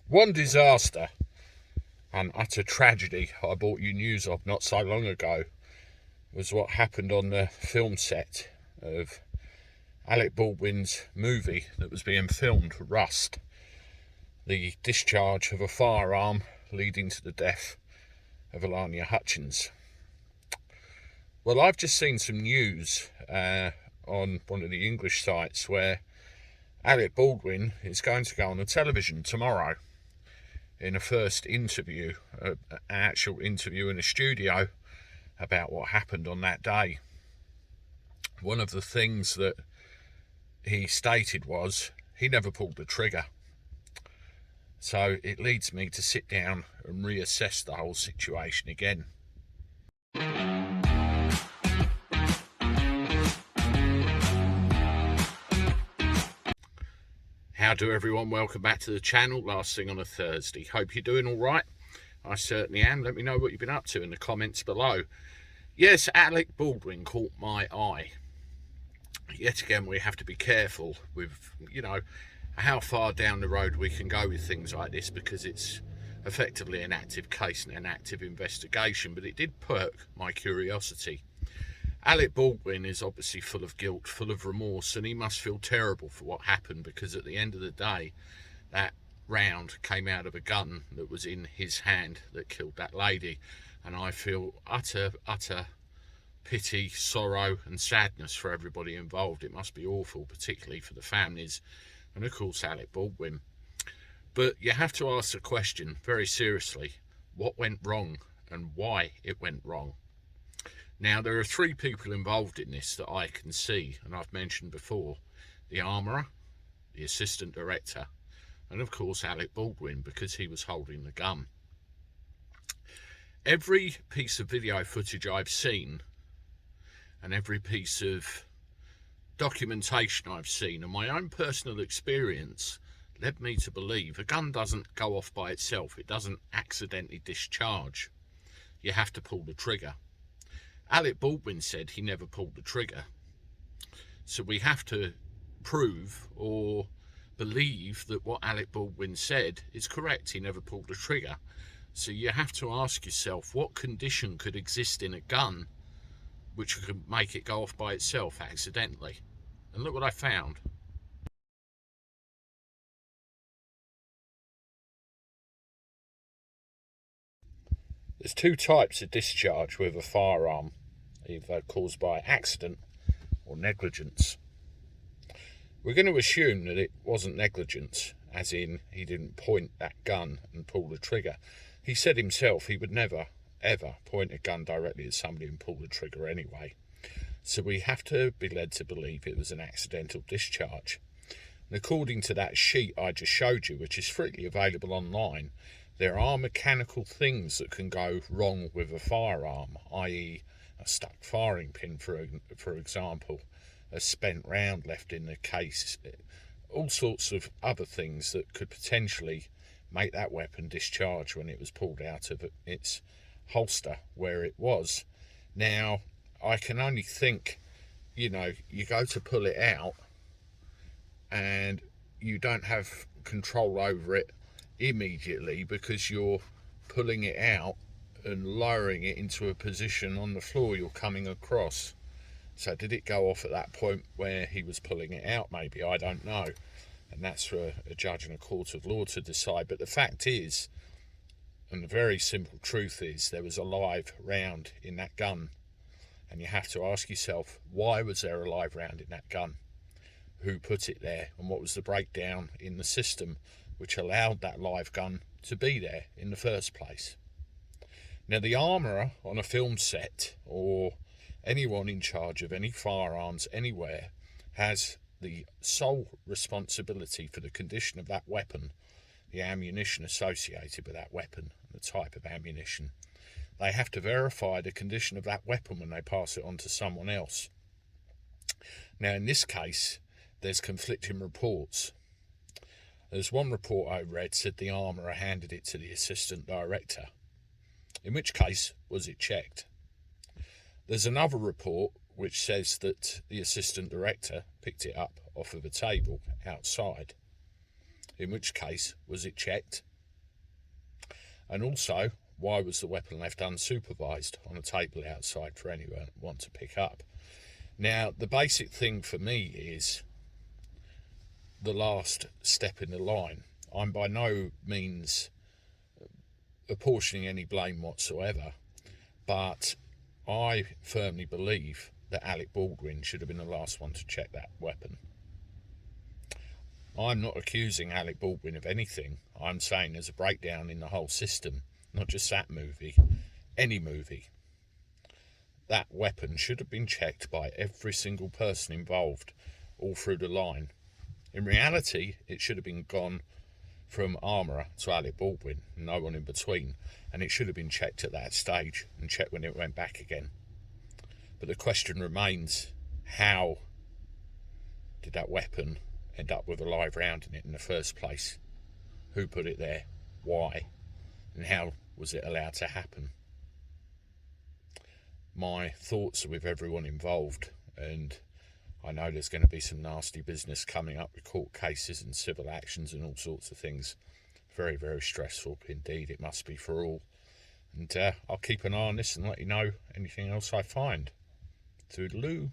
One disaster and utter tragedy I brought you news of not so long ago was what happened on the film set of Alec Baldwin's movie that was being filmed, Rust. The discharge of a firearm leading to the death of Alania Hutchins. Well, I've just seen some news on one of the English sites where Alec Baldwin is going to go on the television tomorrow in a first interview, an actual interview in a studio about what happened on that day. One of the things that he stated was he never pulled the trigger. So it leads me to sit down and reassess the whole situation again. How do everyone? Welcome back to the channel. Last thing on a Thursday. Hope you're doing all right. I certainly am. Let me know what you've been up to in the comments below. Yes, Alec Baldwin caught my eye. Yet again, we have to be careful with, how far down the road we can go with things like this, because it's effectively an active case and an active investigation. But it did perk my curiosity. Alec Baldwin is obviously full of guilt, full of remorse, and he must feel terrible for what happened, because at the end of the day, that round came out of a gun that was in his hand that killed that lady. And I feel utter pity, sorrow and sadness for everybody involved. It must be awful, particularly for the families and of course Alec Baldwin. But you have to ask the question very seriously: what went wrong and why it went wrong? Now, there are three people involved in this that I can see, and I've mentioned before: the armourer, the assistant director, and of course Alec Baldwin, because he was holding the gun. Every piece of video footage I've seen and every piece of documentation I've seen and my own personal experience led me to believe a gun doesn't go off by itself. It doesn't accidentally discharge. You have to pull the trigger. Alec Baldwin said he never pulled the trigger. So we have to prove or believe that what Alec Baldwin said is correct. He never pulled the trigger. So you have to ask yourself, what condition could exist in a gun which could make it go off by itself accidentally? And look what I found. There's two types of discharge with a firearm, either caused by accident or negligence. We're going to assume that it wasn't negligence, as in he didn't point that gun and pull the trigger. He said himself he would never, ever point a gun directly at somebody and pull the trigger anyway. So we have to be led to believe it was an accidental discharge. And according to that sheet I just showed you, which is freely available online, there are mechanical things that can go wrong with a firearm, i.e. a stuck firing pin, for example, a spent round left in the case, all sorts of other things that could potentially make that weapon discharge when it was pulled out of its holster where it was. Now, I can only think, you go to pull it out and you don't have control over it immediately because you're pulling it out and lowering it into a position on the floor you're coming across. So did it go off at that point where he was pulling it out? Maybe, I don't know. And that's for a judge in a court of law to decide. But the fact is, and the very simple truth is, there was a live round in that gun. And you have to ask yourself, why was there a live round in that gun? Who put it there? And what was the breakdown in the system which allowed that live gun to be there in the first place? Now, the armourer on a film set, or anyone in charge of any firearms anywhere, has the sole responsibility for the condition of that weapon, the ammunition associated with that weapon, the type of ammunition. They have to verify the condition of that weapon when they pass it on to someone else. Now, in this case, there's conflicting reports. There's one report I read said the armourer handed it to the assistant director, in which case was it checked. There's another report which says that the assistant director picked it up off of a table outside, in which case was it checked. And also, why was the weapon left unsupervised on a table outside for anyone who want to pick up? Now, the basic thing for me is the last step in the line. I'm by no means apportioning any blame whatsoever, but I firmly believe that Alec Baldwin should have been the last one to check that weapon. I'm not accusing Alec Baldwin of anything. I'm saying there's a breakdown in the whole system, not just that movie, any movie. That weapon should have been checked by every single person involved all through the line. In reality, it should have been gone from Armourer to Alec Baldwin, no one in between, and it should have been checked at that stage and checked when it went back again. But the question remains, how did that weapon end up with a live round in it in the first place? Who put it there? Why? And how was it allowed to happen? My thoughts are with everyone involved, and I know there's going to be some nasty business coming up with court cases and civil actions and all sorts of things. Very, very stressful indeed. It must be for all. And I'll keep an eye on this and let you know anything else I find. Toodaloo.